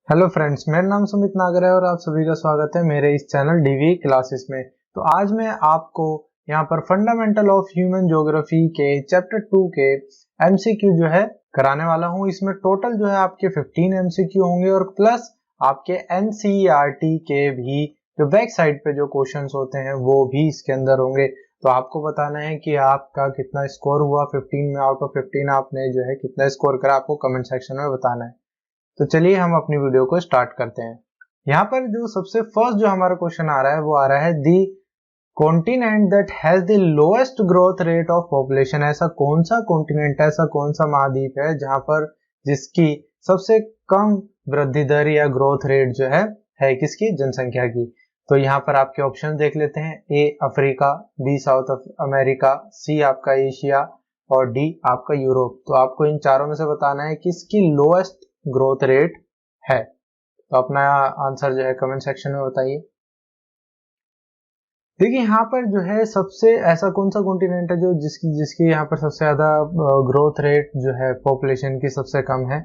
Hello friends, मेरा नाम सुमित नागर है और आप सभी का स्वागत है मेरे इस चैनल डीवी क्लासेस में। तो आज मैं आपको यहाँ पर फंडामेंटल ऑफ ह्यूमन ज्योग्राफी के चैप्टर 2 के एमसीक्यू जो है कराने वाला हूँ। इसमें टोटल जो है आपके 15 एमसीक्यू होंगे और प्लस आपके एनसीईआरटी के भी जो बैक साइड पे जो क्वेश्चंस होते हैं वो भी इसके अंदर होंगे। तो आपको बताना है कि आपका कितना स्कोर हुआ, 15 में आउट ऑफ 15 आपने जो है कितना स्कोर करा, आपको कमेंट सेक्शन में बताना है। तो चलिए हम अपनी वीडियो को स्टार्ट करते हैं। यहाँ पर जो सबसे फर्स्ट जो हमारा क्वेश्चन आ रहा है वो आ रहा है the continent that has the lowest growth rate of population. ऐसा कौन सा कॉन्टिनेंट है, ऐसा कौन सा महाद्वीप है जहां पर जिसकी सबसे कम वृद्धि दर या ग्रोथ रेट जो है किसकी, जनसंख्या की। तो यहाँ पर आपके ऑप्शन देख लेते हैं। A Africa, B South America, C आपका एशिया और डी आपका यूरोप। तो आपको इन चारों में से बताना है किसकी लोएस्ट ग्रोथ रेट है। तो अपना आंसर जो है कमेंट सेक्शन में बताइए। देखिए यहाँ पर जो है सबसे ऐसा कौन सा कॉन्टिनेंट है जो जिसकी यहाँ पर सबसे ज्यादा ग्रोथ रेट जो है पॉपुलेशन की सबसे कम है,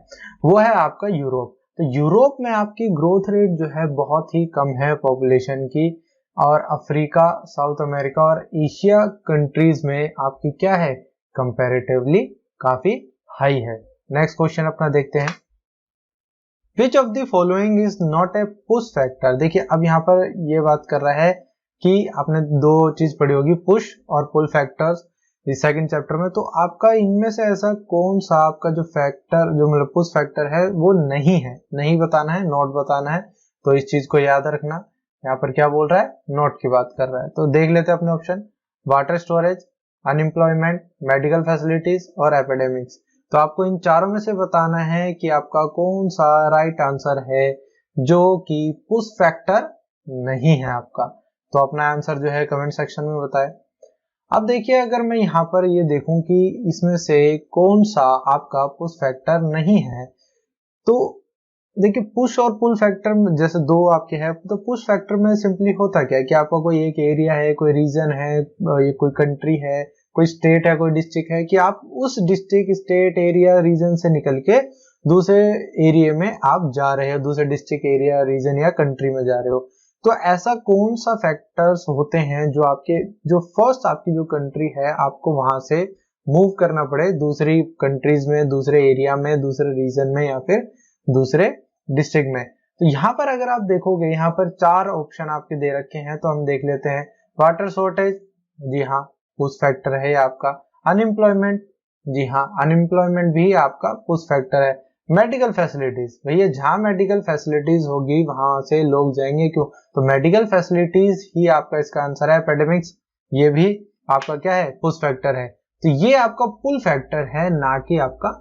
वो है आपका यूरोप। तो यूरोप में आपकी ग्रोथ रेट जो है बहुत ही कम है पॉपुलेशन की, और अफ्रीका, साउथ अमेरिका और एशिया कंट्रीज में आपकी क्या है, कंपैरेटिवली काफी हाई है। नेक्स्ट क्वेश्चन अपना देखते हैं। Which of the following is not A push factor. देखिए अब यहाँ पर ये बात कर रहा है कि आपने दो चीज पढ़ी होगी, पुश और पुल फैक्टर्स, इस सेकंड चैप्टर में। तो आपका इनमें से ऐसा कौन सा आपका जो फैक्टर जो मतलब पुश फैक्टर है वो नहीं है, नहीं बताना है, नॉट बताना है। तो इस चीज को याद रखना। यहाँ पर क्या बोल रहा है, नॉट की बात कर रहा है। तो देख लेते हैं अपने option. Water storage, unemployment, medical facilities और एपिडेमिक्स। तो आपको इन चारों में से बताना है कि आपका कौन सा राइट आंसर है जो कि पुश फैक्टर नहीं है आपका। तो अपना आंसर जो है कमेंट सेक्शन में बताएं। अब देखिए अगर मैं यहाँ पर ये देखूं कि इसमें से कौन सा आपका पुश फैक्टर नहीं है, तो देखिए पुश और पुल फैक्टर में जैसे दो आपके हैं, तो पुश फैक्टर में सिंपली होता क्या है कि आपका कोई एक एरिया है, कोई रीजन है, ये कोई कंट्री है, कोई स्टेट है, कोई डिस्ट्रिक्ट है, कि आप उस डिस्ट्रिक्ट, स्टेट, एरिया, रीजन से निकल के दूसरे एरिया में आप जा रहे हो, दूसरे डिस्ट्रिक्ट, एरिया, रीजन या कंट्री में जा रहे हो। तो ऐसा कौन सा फैक्टर्स होते हैं जो आपके जो फर्स्ट आपकी जो कंट्री है आपको वहां से मूव करना पड़े दूसरी कंट्रीज में, दूसरे एरिया में, दूसरे रीजन में या फिर दूसरे डिस्ट्रिक्ट में। तो यहाँ पर अगर आप देखोगे, यहाँ पर चार ऑप्शन आपके दे रखे हैं, तो हम देख लेते हैं। वाटर शॉर्टेज, जी हाँ पुश फैक्टर है आपका। अनएम्प्लॉयमेंट, जी हाँ अनएम्प्लॉयमेंट भी आपका पुश फैक्टर है। मेडिकल फैसिलिटीज, भैया जहाँ मेडिकल फैसिलिटीज होगी वहां से लोग जाएंगे, क्यों, तो मेडिकल फैसिलिटीज ही आपका इसका आंसर है। एपेडेमिक्स, ये भी आपका क्या है, पुश फैक्टर है। तो ये आपका पुल फैक्टर है, ना कि आपका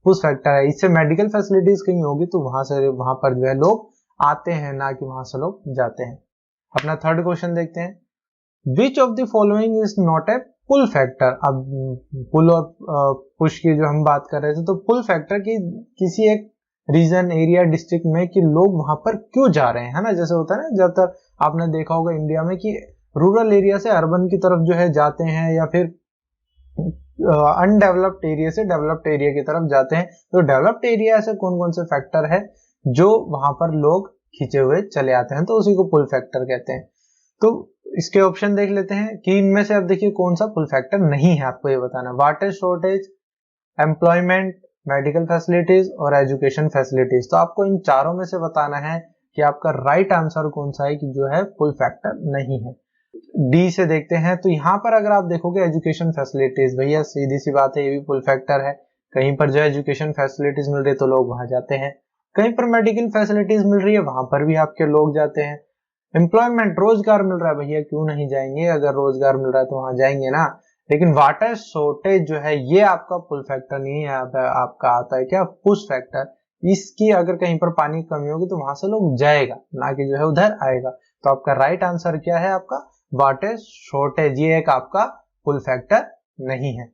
पुश फैक्टर है। इससे मेडिकल फैसिलिटीज कहीं होगी तो वहां पर जो है लोग आते हैं, ना कि वहां से लोग जाते हैं। अपना थर्ड क्वेश्चन देखते हैं। Which of the following is not a pull factor. अब पुल और पुश की जो हम बात कर रहे थे, तो पुल फैक्टर की किसी एक रीजन, एरिया, डिस्ट्रिक्ट में कि लोग वहां पर क्यों जा रहे हैं, है ना। जैसे होता है ना, ज्यादातर आपने देखा होगा इंडिया में कि रूरल एरिया से अर्बन की तरफ जो है जाते हैं, या फिर अनडेवलप्ड एरिया से डेवलप्ड एरिया की तरफ जाते हैं। तो डेवलप्ड एरिया ऐसे कौन कौन से फैक्टर है जो वहां पर लोग खींचे हुए चले आते हैं, तो उसी को पुल फैक्टर कहते हैं। तो इसके ऑप्शन देख लेते हैं कि इनमें से अब देखिए कौन सा पुल फैक्टर नहीं है, आपको ये बताना। Water shortage, employment, medical facilities और एजुकेशन फैसिलिटीज। तो आपको इन चारों में से बताना है कि आपका राइट आंसर कौन सा है कि जो है पुल फैक्टर नहीं है। डी से देखते हैं। तो यहाँ पर अगर आप देखोगे एजुकेशन फैसिलिटीज, भैया सीधी सी बात है, ये भी पुल फैक्टर है। कहीं पर जो एजुकेशन फैसिलिटीज मिल रही है तो लोग वहां जाते हैं। कहीं पर मेडिकल फैसिलिटीज मिल रही है वहां पर भी आपके लोग जाते हैं। एम्प्लॉयमेंट, रोजगार मिल रहा है, भैया क्यों नहीं जाएंगे, अगर रोजगार मिल रहा है तो वहां जाएंगे ना। लेकिन वाटर शॉर्टेज जो है ये आपका पुल फैक्टर नहीं है, आपका आता है क्या, पुश फैक्टर। इसकी अगर कहीं पर पानी की कमी होगी तो वहां से लोग जाएगा, ना कि जो है उधर आएगा। तो आपका राइट आंसर क्या है, आपका वाटर शॉर्टेज, ये एक आपका पुल फैक्टर नहीं है।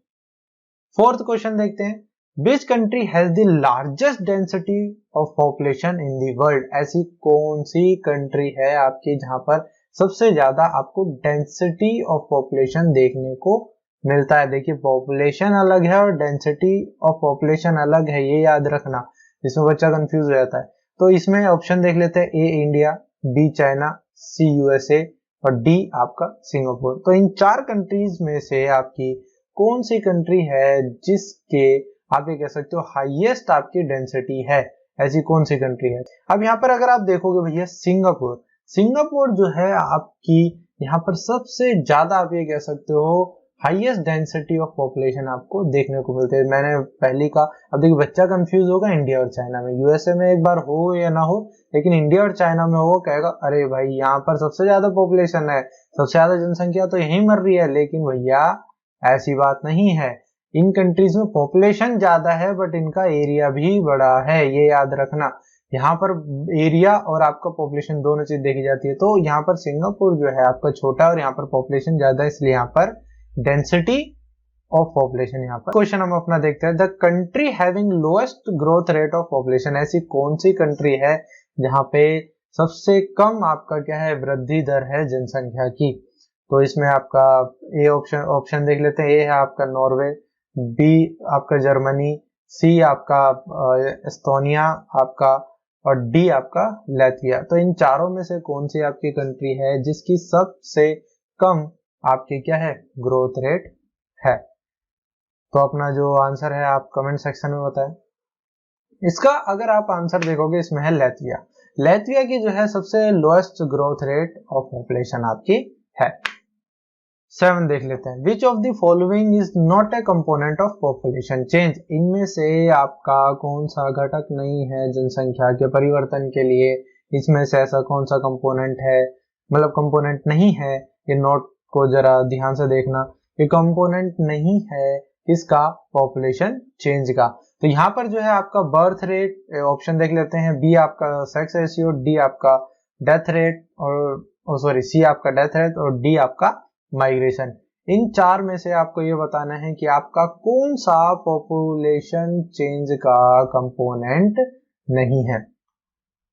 फोर्थ क्वेश्चन देखते हैं। Which country has the largest density of population in the world. ऐसी कौन सी कंट्री है आपकी जहां पर सबसे ज्यादा आपको डेंसिटी ऑफ पॉपुलेशन देखने को मिलता है। देखिए पॉपुलेशन अलग है और डेंसिटी ऑफ पॉपुलेशन अलग है, ये याद रखना, इसमें बच्चा कंफ्यूज हो जाता है। तो इसमें ऑप्शन देख लेते हैं, A India, B China, C USA और डी आपका सिंगापुर। तो इन 4 कंट्रीज में से आपकी कौन सी कंट्री है जिसके आप ये कह सकते हो हाईएस्ट आपकी डेंसिटी है, ऐसी कौन सी कंट्री है? अब यहाँ पर अगर आप देखोगे भैया सिंगापुर, सिंगापुर जो है आपकी यहाँ पर सबसे ज्यादा आप ये कह सकते हो हाईएस्ट डेंसिटी ऑफ पॉपुलेशन आपको देखने को मिलते हैं। मैंने पहली का, अब देखिए बच्चा कंफ्यूज होगा इंडिया और चाइना में, यूएसए में एक बार हो या ना हो, लेकिन इंडिया और चाइना में हो, कहेगा अरे भाई यहाँ पर सबसे ज्यादा पॉपुलेशन है, सबसे ज्यादा जनसंख्या तो यहीं मर रही है। लेकिन भैया ऐसी बात नहीं है, इन कंट्रीज में पॉपुलेशन ज्यादा है बट इनका एरिया भी बड़ा है, ये याद रखना। यहाँ पर एरिया और आपका पॉपुलेशन दोनों चीज देखी जाती है। तो यहाँ पर सिंगापुर जो है आपका छोटा है और यहाँ पर पॉपुलेशन ज्यादा है, इसलिए यहाँ पर डेंसिटी ऑफ पॉपुलेशन। यहाँ पर क्वेश्चन हम अपना देखते हैं, the country having lowest growth rate of population, ऐसी कौन सी कंट्री है जहाँ पे सबसे कम आपका क्या है वृद्धि दर है जनसंख्या की? तो इसमें आपका ए ऑप्शन देख लेते हैं, ए है आपका नॉर्वे, बी आपका जर्मनी, सी आपका एस्टोनिया आपका और डी आपका लैटविया। तो इन चारों में से कौन सी आपकी कंट्री है जिसकी सबसे कम आपके क्या है ग्रोथ रेट है? तो अपना जो आंसर है आप कमेंट सेक्शन में बताएं। इसका अगर आप आंसर देखोगे इसमें है लैटविया। लैटविया की जो है सबसे lowest growth rate of population आपकी है। 7 देख लेते हैं, which of the following is not A component of population change, इनमें से आपका कौन सा घटक नहीं है जनसंख्या के परिवर्तन के लिए? इसमें से ऐसा कौन सा कंपोनेंट है, मतलब कंपोनेंट नहीं है, ये नोट को जरा ध्यान से देखना, ये कंपोनेंट नहीं है इसका पॉपुलेशन चेंज का। तो यहाँ पर जो है आपका बर्थ रेट, ऑप्शन देख लेते हैं, बी आपका सेक्स रेशियो, डी आपका डेथ रेट और सॉरी सी आपका डेथ रेट और डी आपका माइग्रेशन। इन 4 में से आपको ये बताना है कि आपका कौन सा पॉपुलेशन चेंज का कंपोनेंट नहीं है।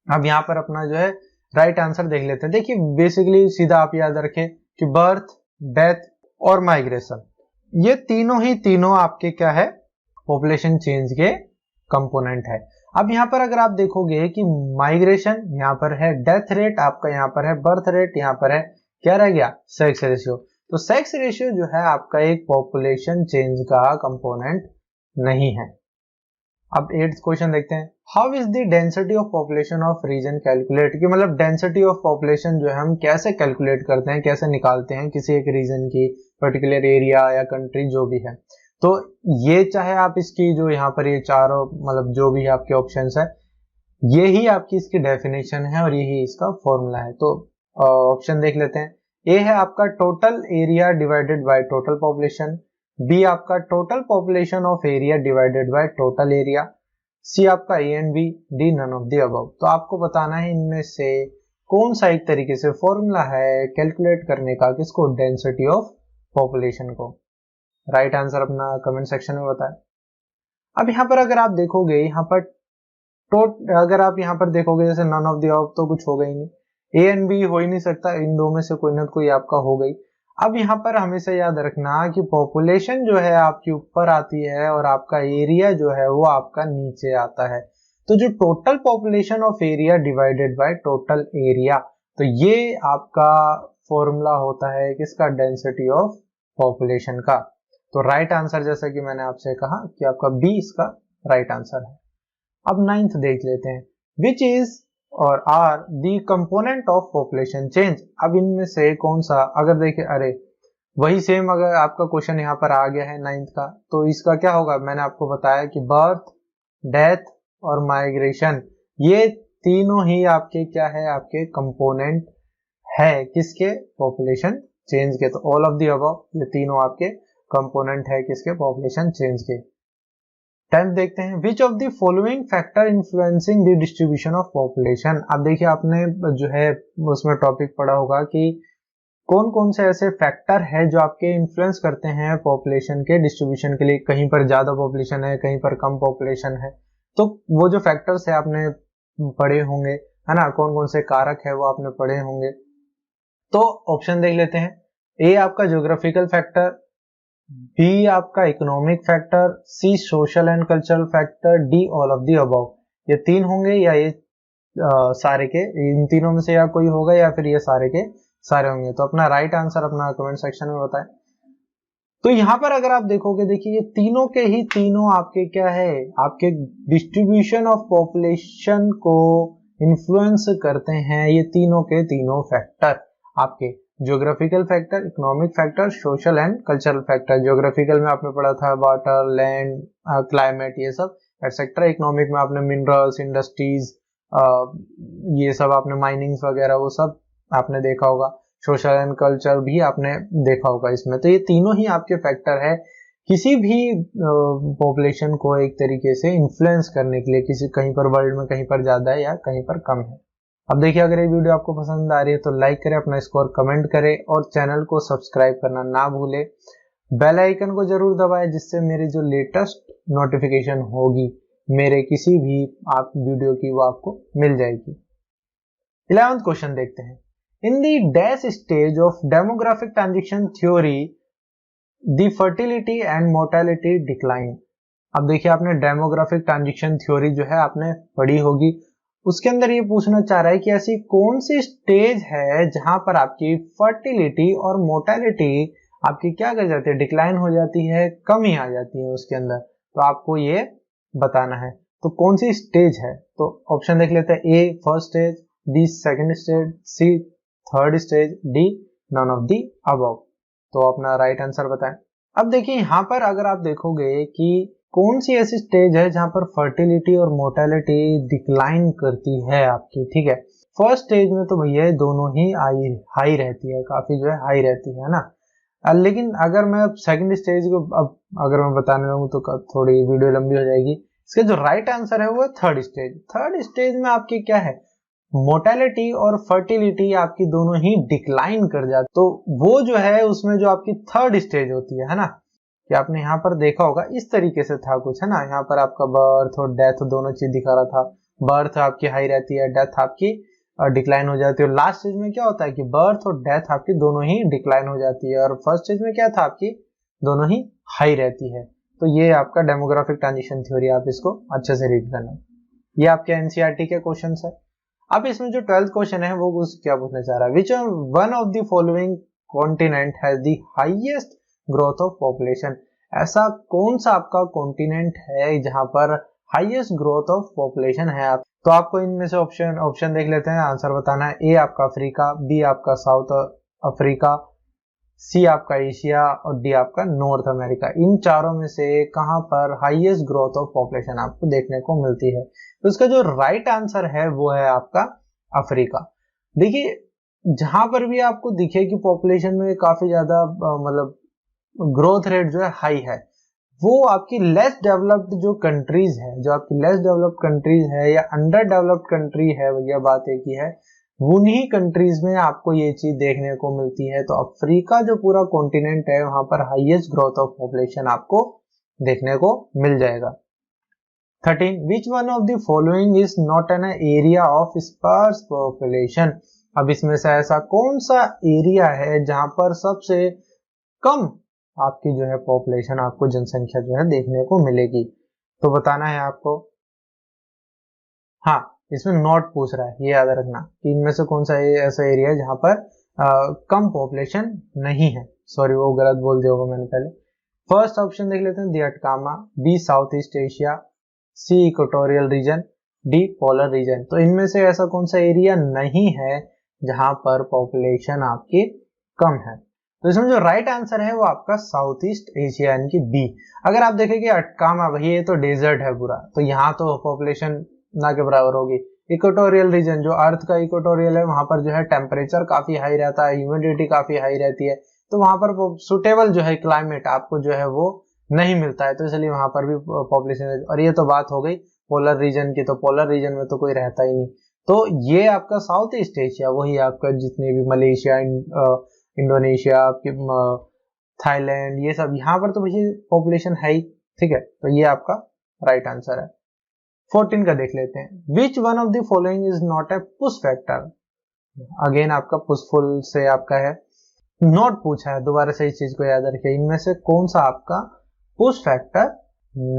अब यहाँ पर अपना जो है राइट आंसर देख लेते हैं। देखिए बेसिकली सीधा आप याद रखें कि बर्थ, डेथ और माइग्रेशन, ये तीनों आपके क्या है पॉपुलेशन चेंज के कंपोनेंट है। अब यहाँ पर अगर आप देखोगे कि माइग्रेशन यहाँ पर है, डेथ रेट आपका यहाँ पर है, बर्थ रेट यहाँ पर है, क्या रह गया सेक्स रेशियो। तो सेक्स रेशियो जो है आपका एक पॉपुलेशन चेंज का कंपोनेंट नहीं है। अब 8th क्वेश्चन देखते हैं, how is the density of population of region calculate, कि मतलब डेंसिटी ऑफ पॉपुलेशन जो है हम कैसे कैलकुलेट करते हैं, कैसे निकालते हैं किसी एक रीजन की, पर्टिकुलर एरिया या कंट्री जो भी है। तो ये चाहे आप इसकी जो यहाँ पर ये चारों मतलब जो भी आपके ऑप्शंस है, ये ही आपकी इसकी डेफिनेशन है और यही इसका फॉर्मूला है। तो ऑप्शन देख लेते हैं, ए है आपका total area divided by total population, B आपका total population of area divided by total area, C आपका A and B, D none of the above. तो आपको बताना है इनमें से कौन सा एक तरीके से फॉर्मूला है कैलकुलेट करने का, किसको, डेंसिटी ऑफ पॉपुलेशन को। राइट आंसर अपना कमेंट सेक्शन में बताएं। अब यहाँ पर अगर आप देखोगे, यहाँ पर अगर आप यहाँ पर देखोगे जैसे नन ऑफ द अबव तो कुछ होगा ही नहीं, ए एंड बी हो ही नहीं सकता, इन दो में से कोई ना कोई आपका हो गई। अब यहाँ पर हमेशा याद रखना कि पॉपुलेशन जो है आपकी ऊपर आती है और आपका एरिया जो है वो आपका नीचे आता है। तो जो total population of area divided by total area, तो ये आपका फॉर्मूला होता है किसका, डेंसिटी ऑफ पॉपुलेशन का। तो राइट आंसर जैसा कि मैंने आपसे कहा कि आपका बी इसका राइट आंसर है। अब 9th देख लेते हैं, which is or are the component of population change. अब इनमें से कौन सा, अगर देखिए अरे वही सेम अगर आपका क्वेश्चन यहाँ पर आ गया है 9th का, तो इसका क्या होगा, मैंने आपको बताया कि बर्थ, डेथ और माइग्रेशन, ये तीनों ही आपके क्या है, आपके कंपोनेंट है किसके, पॉपुलेशन चेंज के। तो ऑल ऑफ द अबव, ये तीनों आपके कंपोनेंट है किसके, पॉपुलेशन चेंज के। 10th देखते हैं, which of the following factor influencing the distribution of population. अब देखिए आपने जो है उसमें टॉपिक पढ़ा होगा कि कौन कौन से ऐसे फैक्टर है जो आपके इन्फ्लुएंस करते हैं पॉपुलेशन के डिस्ट्रीब्यूशन के लिए, कहीं पर ज्यादा पॉपुलेशन है, कहीं पर कम पॉपुलेशन है। तो वो जो फैक्टर्स है आपने पढ़े होंगे, है ना, कौन कौन से कारक है वो आपने पढ़े होंगे। तो ऑप्शन देख लेते हैं, ए आपका ज्योग्राफिकल फैक्टर, बी आपका economic factor, C social and cultural factor, D all of the above. ये 3 होंगे या ये सारे के, इन तीनों में से या कोई होगा या फिर ये सारे के सारे होंगे। तो अपना राइट आंसर अपना कमेंट सेक्शन में बताएं। तो यहाँ पर अगर आप देखोगे, देखिए ये तीनों के ही तीनों आपके क्या है, आपके डिस्ट्रीब्यूशन ऑफ पॉपुलेशन को इन्फ्लुएंस करते हैं ये तीनों के तीनों फैक्टर, आपके geographical factor, economic factor, social and cultural factor. Geographical में आपने पढ़ा था वाटर, लैंड, क्लाइमेट, ये सब एक्सेट्रा। इकोनॉमिक में आपने मिनरल्स, इंडस्ट्रीज, ये सब आपने माइनिंग्स वगैरह वो सब आपने देखा होगा। सोशल एंड कल्चर भी आपने देखा होगा इसमें। तो ये तीनों ही आपके फैक्टर है किसी भी पॉपुलेशन को एक तरीके से इन्फ्लुएंस करने के लिए, किसी कहीं पर वर्ल्ड में कहीं पर ज्यादा है या कहीं पर कम है। अब देखिए, अगर ये वीडियो आपको पसंद आ रही है तो लाइक करें, अपना स्कोर कमेंट करें और चैनल को सब्सक्राइब करना ना भूले। बेल आइकन को जरूर दबाएं जिससे मेरी जो लेटेस्ट नोटिफिकेशन होगी मेरे किसी भी आप वीडियो की वो आपको मिल जाएगी। 11th क्वेश्चन देखते हैं। In the dash stage of demographic transition theory, the fertility and mortality decline। अब देखिए, आपने डेमोग्राफिक ट्रांजिशन थ्योरी जो है आपने पढ़ी होगी, उसके अंदर ये पूछना चाह रहा है कि ऐसी कौन सी स्टेज है जहां पर आपकी फर्टिलिटी और मोर्टेलिटी आपकी क्या कर जाती है, डिक्लाइन हो जाती है, कमी आ जाती है उसके अंदर। तो आपको ये बताना है तो कौन सी स्टेज है। तो ऑप्शन देख लेते हैं। A first stage, B second stage, C third stage, D none of the above. तो अपना राइट आंसर बताएं। अब देखिए, यहाँ पर अगर आप देखोगे कि कौन सी ऐसी स्टेज है जहां पर फर्टिलिटी और मोर्टेलिटी डिक्लाइन करती है आपकी, ठीक है। फर्स्ट स्टेज में तो भैया दोनों ही हाई रहती है, काफी जो है हाई रहती है ना। लेकिन अगर मैं सेकंड स्टेज को अब अगर मैं बताने लगूं तो थोड़ी वीडियो लंबी हो जाएगी। इसका जो राइट आंसर है वो है थर्ड स्टेज। थर्ड स्टेज में आपकी क्या है, मोर्टेलिटी और फर्टिलिटी आपकी दोनों ही डिक्लाइन कर जाती। तो वो जो है उसमें जो आपकी थर्ड स्टेज होती है ना, कि आपने यहाँ पर देखा होगा इस तरीके से था कुछ, है ना। यहाँ पर आपका बर्थ और डेथ दोनों चीज दिखा रहा था। बर्थ आपकी हाई रहती है, डेथ आपकी डिक्लाइन हो जाती है। और लास्ट स्टेज में क्या होता है कि बर्थ और डेथ आपकी दोनों ही डिक्लाइन हो जाती है, और फर्स्ट स्टेज में क्या था आपकी दोनों ही हाई रहती है। तो ये आपका डेमोग्राफिक ट्रांजिशन थ्योरी, आप इसको अच्छे से रीड करना। ये आपके एनसीईआरटी के क्वेश्चन है। अब इसमें जो 12th क्वेश्चन है वो क्या पूछना चाह रहा है, विच one of the following continent has the highest growth of population. ऐसा कौन सा आपका कॉन्टिनेंट है जहां पर हाईएस्ट ग्रोथ ऑफ पॉपुलेशन है। आप तो आपको इनमें से ऑप्शन देख लेते हैं, आंसर बताना है। ए आपका अफ्रीका, बी आपका साउथ अफ्रीका, सी आपका एशिया और डी आपका नॉर्थ अमेरिका। इन चारों में से कहां पर हाईएस्ट ग्रोथ ऑफ पॉपुलेशन आपको देखने को मिलती है। तो इसका जो राइट आंसर है वो है आपका अफ्रीका। देखिए, जहां पर भी आपको दिखे कि पॉपुलेशन में काफी ज्यादा मतलब ग्रोथ रेट जो है हाई है, वो आपकी लेस डेवलप्ड जो कंट्रीज है, जो आपकी लेस डेवलप्ड कंट्रीज है या अंडर डेवलप्ड कंट्री है, भैया बात एक ही है, उन्हीं कंट्रीज में आपको ये चीज देखने को मिलती है। तो अफ्रीका जो पूरा कॉन्टिनेंट है वहां पर हाईएस्ट ग्रोथ ऑफ पॉपुलेशन आपको देखने को मिल जाएगा। 13 which one of the following is not an area of sparse population. अब इसमें से ऐसा कौन सा एरिया है जहां पर सबसे कम आपकी जो है पॉपुलेशन, आपको जनसंख्या जो है देखने को मिलेगी। तो बताना है आपको। हाँ, इसमें नॉट पूछ रहा है, ये याद रखना कि इनमें से कौन सा ऐसा एरिया है जहां पर कम पॉपुलेशन नहीं है। सॉरी, वो गलत बोल दिया होगा मैंने पहले। फर्स्ट ऑप्शन देख लेते हैं, the Atacama, B South East Asia, C equatorial region, D polar region. तो इनमें से ऐसा कौन सा एरिया नहीं है जहां पर पॉपुलेशन आपकी कम है। तो इसमें जो राइट आंसर है वो आपका साउथ ईस्ट एशिया यानी कि बी। अगर आप देखेंगे अटकामा, भाई ये तो डेजर्ट है पूरा, तो यहाँ तो पॉपुलेशन ना के बराबर होगी। इक्वेटोरियल रीजन, जो अर्थ का इक्वेटोरियल है, वहां पर जो है टेम्परेचर काफी हाई रहता है, ह्यूमिडिटी काफी हाई रहती है, तो वहां पर सुटेबल जो है क्लाइमेट आपको जो है वो नहीं मिलता है, तो इसलिए वहां पर भी पॉपुलेशन। और ये तो बात हो गई पोलर रीजन की, तो पोलर रीजन में तो कोई रहता ही नहीं। तो ये आपका साउथ ईस्ट एशिया, वही आपका जितने भी मलेशिया, इंडोनेशिया, आपके थाईलैंड, ये सब यहाँ पर तो भैया पॉपुलेशन है ही, ठीक है। तो ये आपका राइट आंसर है। 14 का देख लेते हैं, विच one of the following is not A push factor. Again आपका पुशफुल से आपका है, नॉट पूछा है, दोबारा से इस चीज को याद रखिए। इनमें से कौन सा आपका पुश फैक्टर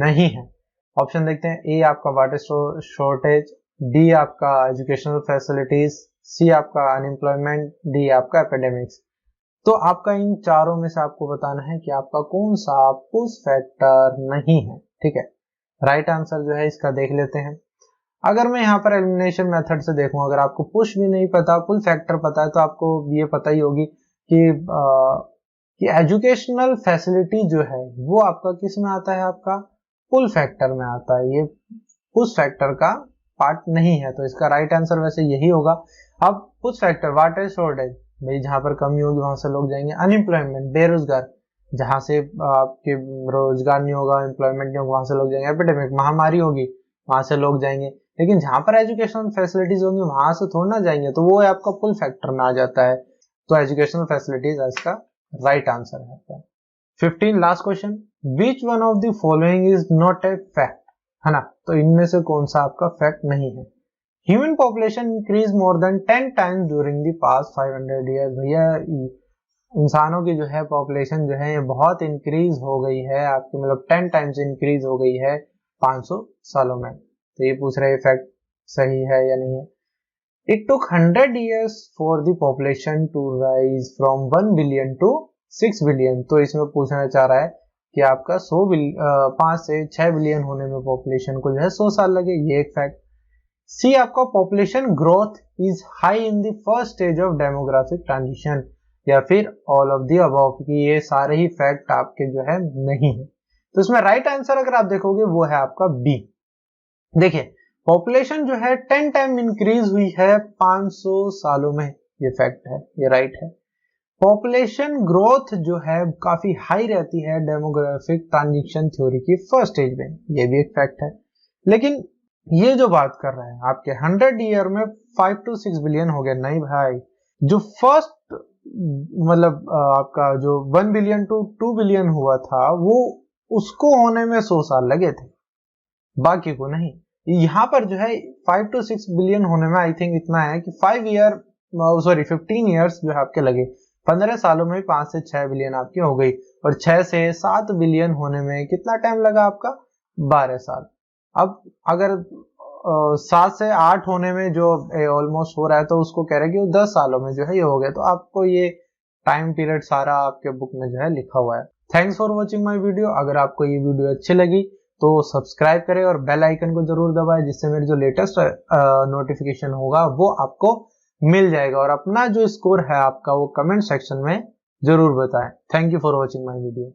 नहीं है। ऑप्शन देखते हैं, ए आपका वाटर शॉर्टेज, डी आपका एजुकेशनल फैसिलिटीज, सी आपका अनएम्प्लॉयमेंट, डी आपका एकेडमिक्स। तो आपका इन चारों में से आपको बताना है कि आपका कौन सा पुश फैक्टर नहीं है। ठीक है, राइट आंसर जो है इसका देख लेते हैं। अगर मैं यहाँ पर एलिमिनेशन मेथड से देखूं, अगर आपको पुश भी नहीं पता, पुल फैक्टर पता है, तो आपको ये पता ही होगी कि एजुकेशनल फैसिलिटी जो है वो आपका किस में आता है, आपका पुल फैक्टर में आता है। ये पुश फैक्टर का पार्ट नहीं है, तो इसका राइट आंसर वैसे यही होगा। अब push factor what is shortage, भाई जहां पर कमी होगी वहां से लोग जाएंगे। अनएम्प्लॉयमेंट बेरोजगार, जहां से आपके रोजगार नहीं होगा, एम्प्लॉयमेंट नहीं होगा, वहां से लोग जाएंगे। एपिडेमिक महामारी होगी, वहां से लोग जाएंगे। लेकिन जहां पर एजुकेशनल फैसिलिटीज होंगी वहां से थोड़ा ना जाएंगे, तो वो आपका पुल फैक्टर में आ जाता है। तो एजुकेशनल फैसिलिटीज इसका राइट आंसर है आपका। 15 last question, which one of the following is not a fact, है ना। तो इनमें से कौन सा आपका फैक्ट नहीं है। Human population increase more than 10 times during the past 500 years. भैया इंसानों की जो है पॉपुलेशन जो है ये बहुत इंक्रीज हो गई है आपकी, मतलब 10 टाइम्स इंक्रीज हो गई है 500 सालों में। तो ये पूछ रहे फैक्ट सही है या नहीं है। It took 100 years for the population to rise from 1 billion to 6 billion। तो इसमें पूछना चाह रहा है कि आपका 5 से 6 बिलियन होने में पॉपुलेशन को जो है 100 साल लगे, ये एक फैक्ट। सी आपका population growth is high in the first stage of demographic transition, या फिर ऑल ऑफ द अबव, कि ये सारे ही फैक्ट आपके जो है नहीं है। तो इसमें राइट आंसर अगर आप देखोगे वो है आपका बी। देखिए पॉपुलेशन जो है 10 टाइम इंक्रीज हुई है 500 सालों में, ये फैक्ट है, ये राइट है। पॉपुलेशन ग्रोथ जो है काफी हाई रहती है डेमोग्राफिक ट्रांजिशन थ्योरी की फर्स्ट स्टेज में, ये भी एक फैक्ट है। लेकिन ये जो बात कर रहे हैं आपके 100 ईयर में 5 to 6 बिलियन हो गया, नहीं भाई, जो फर्स्ट मतलब आपका जो 1 बिलियन to 2 बिलियन हुआ था वो उसको होने में 100 साल लगे थे, बाकी को नहीं। यहाँ पर जो है 5 to 6 बिलियन होने में आई थिंक इतना है कि 15 ईयर्स जो है आपके लगे। 15 सालों में 5 से 6 बिलियन आपकी हो गई, और 6 से 7 बिलियन होने में कितना टाइम लगा आपका, 12 साल। अब अगर 7 से 8 होने में जो ऑलमोस्ट हो रहा है, तो उसको कह रहे हैं कि वो 10 सालों में जो है ये हो गया। तो आपको ये टाइम पीरियड सारा आपके बुक में जो है लिखा हुआ है। Thanks for watching my video. अगर आपको ये वीडियो अच्छी लगी तो सब्सक्राइब करें और बेल आइकन को जरूर दबाएं, जिससे मेरी जो लेटेस्ट नोटिफिकेशन होगा वो आपको मिल जाएगा। और अपना जो स्कोर है आपका वो कमेंट सेक्शन में जरूर बताएं। Thank you for watching my video.